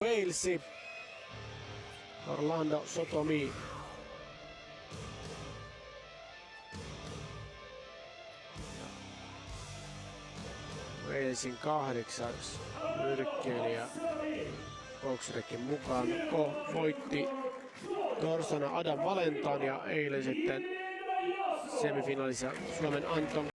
Walesi, Orlando Sotomi. Walesin 8. nyrkkeilijä Boxrekin mukaan voitti torstaina Adam Valentan ja eilen sitten semifinaalissa Suomen Anton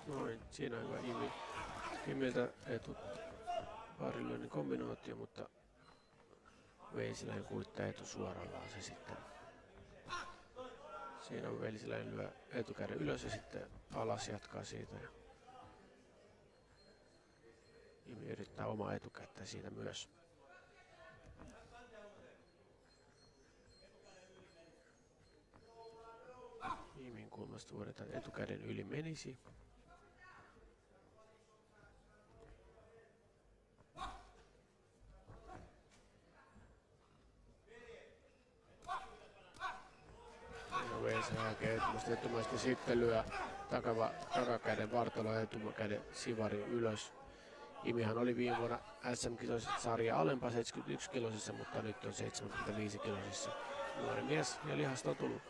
noin, siinä on hyvä Imiltä etu parilyönnin kombinaatio, mutta Veisiläinen kuittaa etu suorallaan se sitten. Siinä on Veisiläinen lyö etukäden ylös ja sitten alas jatkaa siitä. Ja Imi yrittää omaa etukättä siitä myös. Imin kulmasta vuodetaan etukäden yli menisi. Etumaisesti sitten lyö takakäden vartalo etukäden sivari ylös. Imihan oli viime vuonna SM-kisoisessa sarja alempaa 71-kilosissa, mutta nyt on 75-kilosissa. Nuori mies ja lihasta on tullut.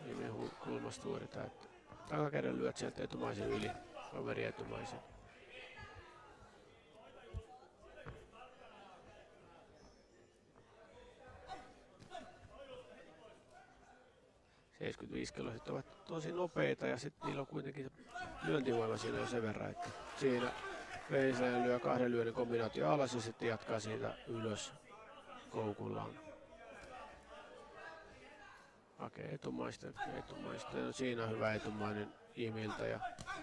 Imi kulmasta vuodetaan, että takakäden lyöt sieltä etumaisen yli, kaveri etumaisen. Kiloiset ovat tosi nopeita ja sitten niillä on kuitenkin lyöntivoima siinä jo sen verran, että siinä Veisiläinen lyö 2 lyönnin kombinaatio alas ja sitten jatkaa siitä ylös koukullaan. Hakee etumaista. No, siinä on hyvä etumainen Imiltä ja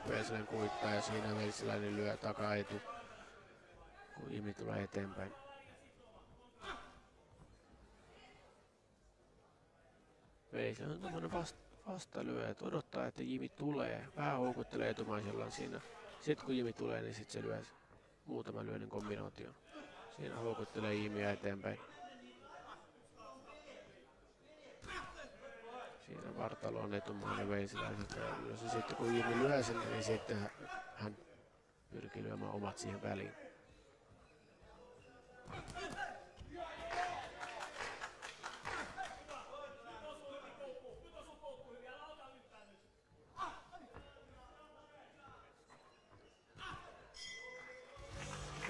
Veisiläinen kuittaa ja siinä Veisiläinen lyö takaetu, kun Imi tulee eteenpäin. Veisiläinen on tommonen vastalyö, että odottaa, että Jimi tulee. Vähän houkuttelee etumaisellaan siinä. Sitten kun Jimi tulee, niin sitten se lyö muutaman lyönnin kombinaation. Siinä houkuttelee Jimiä eteenpäin. Siinä vartalo on etumainen Veisiläiseltä ja sitten kun Jimi lyö sen, niin sitten hän pyrkii lyömään omat siihen väliin.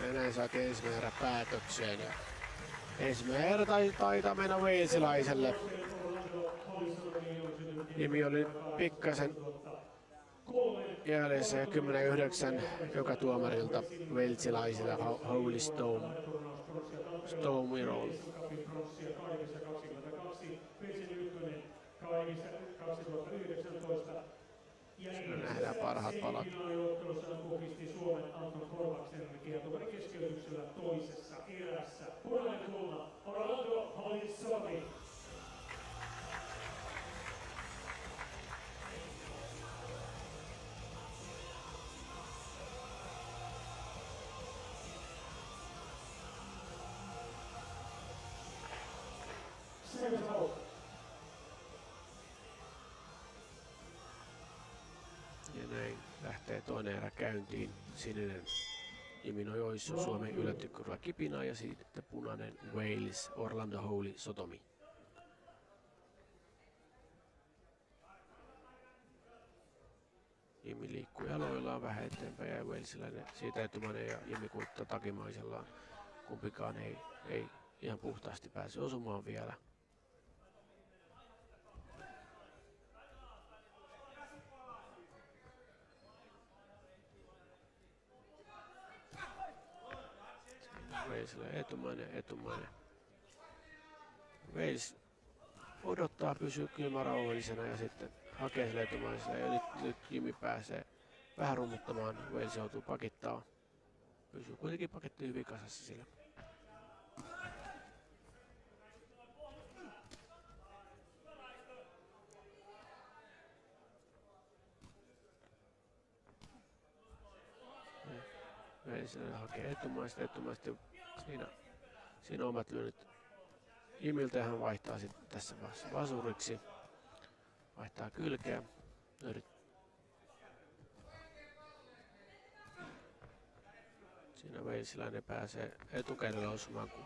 Ja näin saatiin ensimmäinen erä päätökseen. Ja ensimmäinen erä taitaa mennä Veisiläiselle. Imi oli pikkasen jäljessä ja 10-9 joka tuomarilta Veisiläiselle Holy Stone Roll. Siinä nähdään parhaat palat. Suomen Anton Korvaksen kiertuvan keskeytyksellä toisessa erässä. Punainen kulma, Orlando Holy. Ja näin lähtee toinen erä käyntiin. Sininen Jimmy Oissu Suomen ylätykkyrällä Kipina ja sitten punainen Wales Orlando Holy Sotomi. Jimmy liikkuu jaloillaan vähän eteenpäin ja walesilainen siitä etumainen ja Jimmy kuittaa takimaisellaan. Kumpikaan ei ihan puhtaasti pääse osumaan vielä. Walesilainen etumainen. Wales odottaa, pysyy kylmä rauhallisena ja sitten hakee sille etumaiselle ja nyt Jimmy pääsee vähän rummuttamaan. Wales joutuu pakittamaan. Pysyy kuitenkin paketti hyvin kasassa sillä. Wales hakee etumaista siinä omat lyönnit Jimmiltä ja hän vaihtaa sitten tässä vaiheessa vasuriksi. Vaihtaa kylkeä. Siinä walesilainen pääsee etukädellä osumaan, kun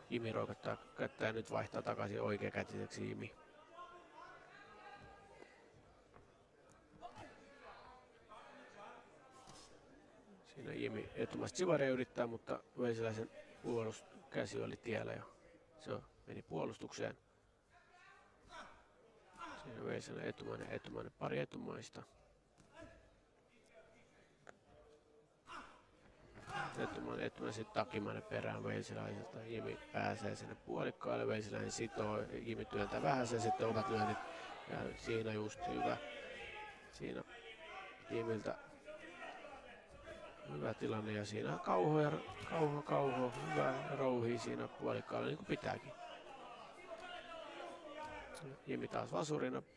Jimmy roikottaa kättä ja nyt vaihtaa takaisin oikeakätiseksi Jimmy. Siinä Jimmy etumasta sivaria yrittää, mutta walesilaisen puolustuskäsi oli tiellä ja se meni puolustukseen. Siinä walesilainen etumainen pari etumaista. Etumainen sitten takimainen perään walesilaiselta. Jimmy pääsee sinne puolikkaalle, walesilainen sitoo, Jimmy työntää vähän sen sitten omat lyönnit. Ja siinä just hyvä. Siinä Jimmyltä hyvä tilanne ja siinä kauho, hyvä rouhi siinä puolikkaalla niin kuin pitääkin. Jimmy taas vasurina. –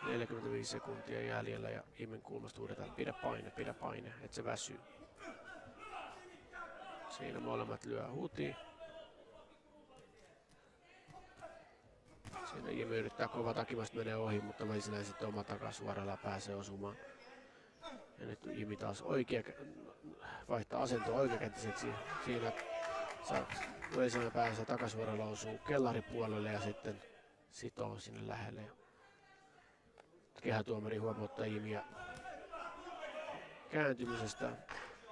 45 sekuntia jäljellä ja Jimmyn kulmasta huudetaan, pidä paine, et se väsyy. Siinä molemmat lyö hutiin. Siinä Jimmy yrittää kova takimasta menee ohi, mutta walesilainen sitten oma takasuoralla pääsee osumaan. Ja nyt Jimmy taas vaihtaa asentoa oikeakätiseksi. Siinä walesilainen pääsee takasuoralla osuu kellaripuolelle ja sitten sitoo sinne lähelle. Kehätuomari huomauttaa Jimmyä kääntymisestä.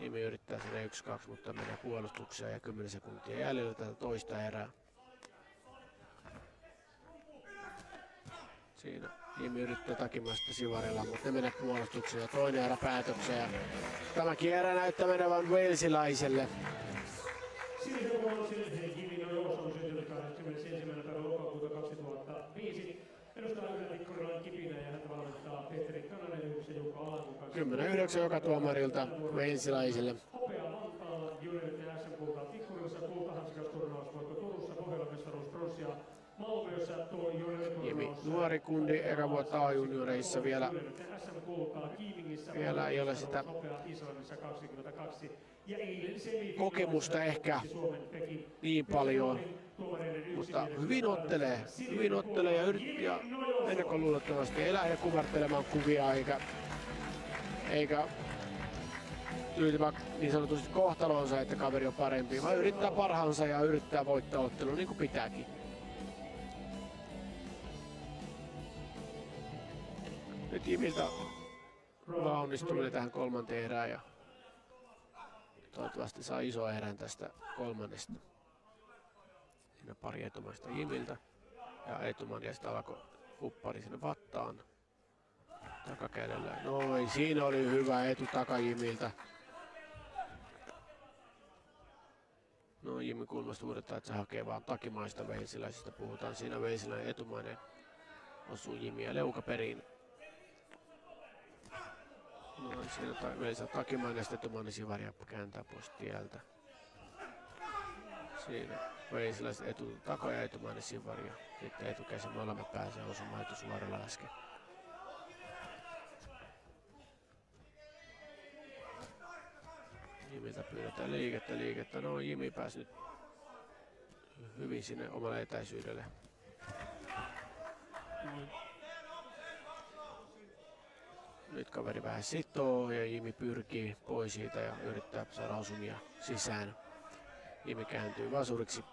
Jimmy yrittää sinne 1-2, mutta menee puolustukseen ja 10 sekuntia jäljellä tätä toista erää. Siinä Jimmy yrittää takimasta sivarilla, mutta ne menee puolustukseen ja toinen erä päätökseen. Tämäkin erä näyttää menevän walesilaiselle. Kymmenen 9 joka tuomarilta walesilaiselle. Jimmy nuori kundi eka vuotta A-junioreissa vielä ei ole sitä kokemusta ehkä niin paljon, mutta hyvin ottelee ja yrittää ennakkoluulottomasti elää ja kumartelemaan kuvia eikä tyytyvä niin sanotusti kohtalonsa, että kaveri on parempi, vaan yrittää parhaansa ja yrittää voittaa ottelun niin kuin pitääkin. Nyt Jimmyltä hyvä onnistuminen tähän kolmanteen erään ja toivottavasti saa iso erän tästä kolmannesta. Siinä pari etumaista Jimmyltä ja etuman ja sitten alkoi huppari sinne vattaan takakädellä. Noin, siinä oli hyvä etutaka Jimmyltä. No Jimmy kulmasta huudetaan, että se hakee vaan takimaista walesilaisista. Puhutaan siinä walesilainen etumainen osuu Jimmyä leukaperiin. No siinä walesilainen takimainen ja sitten etumainen sivaria kääntää pois tieltä. Siinä walesilainen taka ja etumainen sivaria. Sitten etukäsi molemmat pääsee osumaan etusuoralla äsken. Jimiltä pyydetään liikettä. No Jimi pääsi nyt hyvin sinne omalle etäisyydelle. Nyt kaveri vähän sitoo ja Jimi pyrkii pois siitä ja yrittää saada osumia sisään. Jimi kääntyy vasuriksi.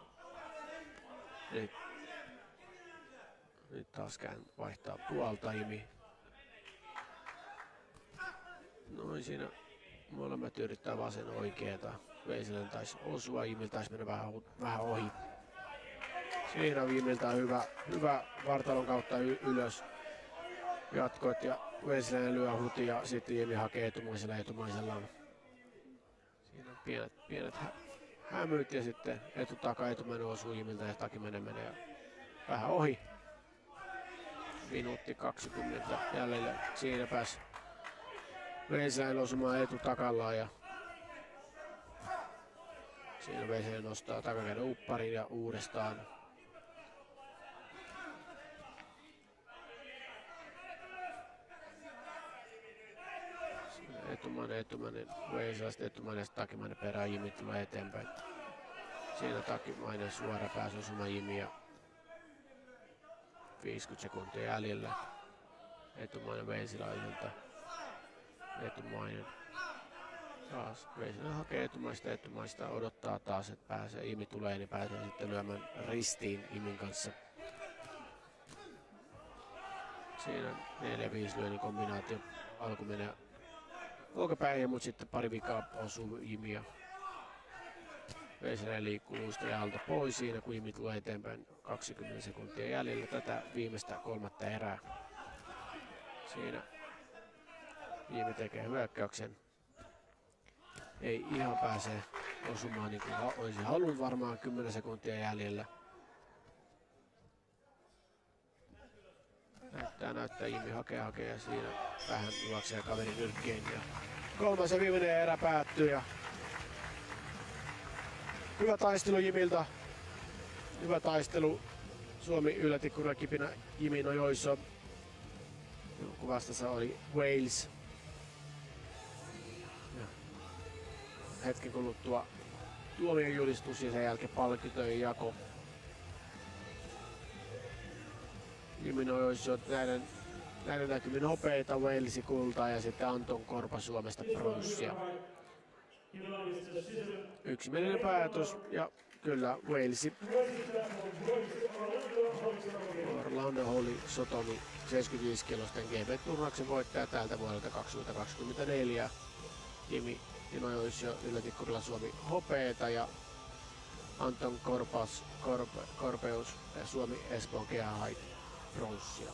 Nyt taas vaihtaa puolta Jimi. Noin siinä molemmat yrittää vasen oikeeta. Veisilän taisi osua, Jimiltä taisi mennä vähän ohi. Siinä Jimiltä hyvä vartalon kautta ylös. Jatkoit ja Veisilän lyö huti ja sitten Jimi hakee etumaisella. Siinä on pienet hämyt ja sitten etumainen osuu Jimiltä ja takimainen ja vähän ohi. Minuutti 20 jäljellä. Siinä pääsi Veisilän osumaan etutakallaan ja siinä Veisilän nostaa takakäden upparin ja uudestaan. Etumainen, Veisilä, etumainen ja takimainen perään, Jimi tulee eteenpäin. Siinä takimainen suora pääsi osumaan Jimi ja 50 sekuntia jäljellä. Etumainen Veisilältä. Etumainen. Taas Veisilä hakee etumaista, odottaa taas, että pääsee. Jimi tulee, niin pääsee sitten lyömään ristiin Jimin kanssa. Siinä 4-5 lyönnin kombinaatio. Alku menee olkapäin, mutta sitten pari vikaa osuu Jimi ja Veisilä liikkuu luusta ja alta pois siinä, kun Jimi tulee eteenpäin. 20 sekuntia jäljellä tätä viimeistä kolmatta erää. Siinä Jimi tekee hyökkäyksen. Ei ihan pääse osumaan niin kuin olisi halunnut, varmaan 10 sekuntia jäljellä. Näyttää Jimi hakee ja siinä vähän juoksee kaverin nyrkkeen. Ja kolmas ja viimeinen erä päättyy. Ja hyvä taistelu Jimiltä. Hyvä taistelu. Suomi yllätikkurilla kipinä Jimi Nojoiso. Kun vastassa oli Wales. Ja hetken kuluttua tuomion julistus ja sen jälkeen palkintojen jako. Jimi Nojoiso näiden näkymin hopeita, Walesin kultaa ja sitten Anton Korpa Suomesta pronssia. Yksimielinen päätös ja kyllä Walesi. Orlando Holly Sotomi 75-kilosten GB-turnauksen voittaja tältä vuodelta 2024. Jimi Nojoiso yllätikkurilla Suomi hopeeta ja Anton Korpeus ja Suomi Espoon kehähait pronssia.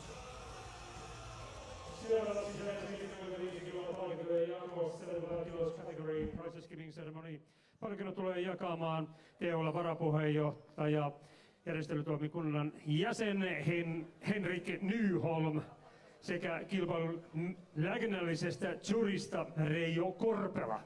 Seuraava sisäinen 75 kiloa palkintojen jako, 75 kilos category prize giving ceremony. Palkinnot tulee jakamaan THL varapuheenjohtaja, järjestelytoimikunnan jäsen Henrik Nyholm sekä kilpailun lääkinnällisestä jurista Reijo Korpela.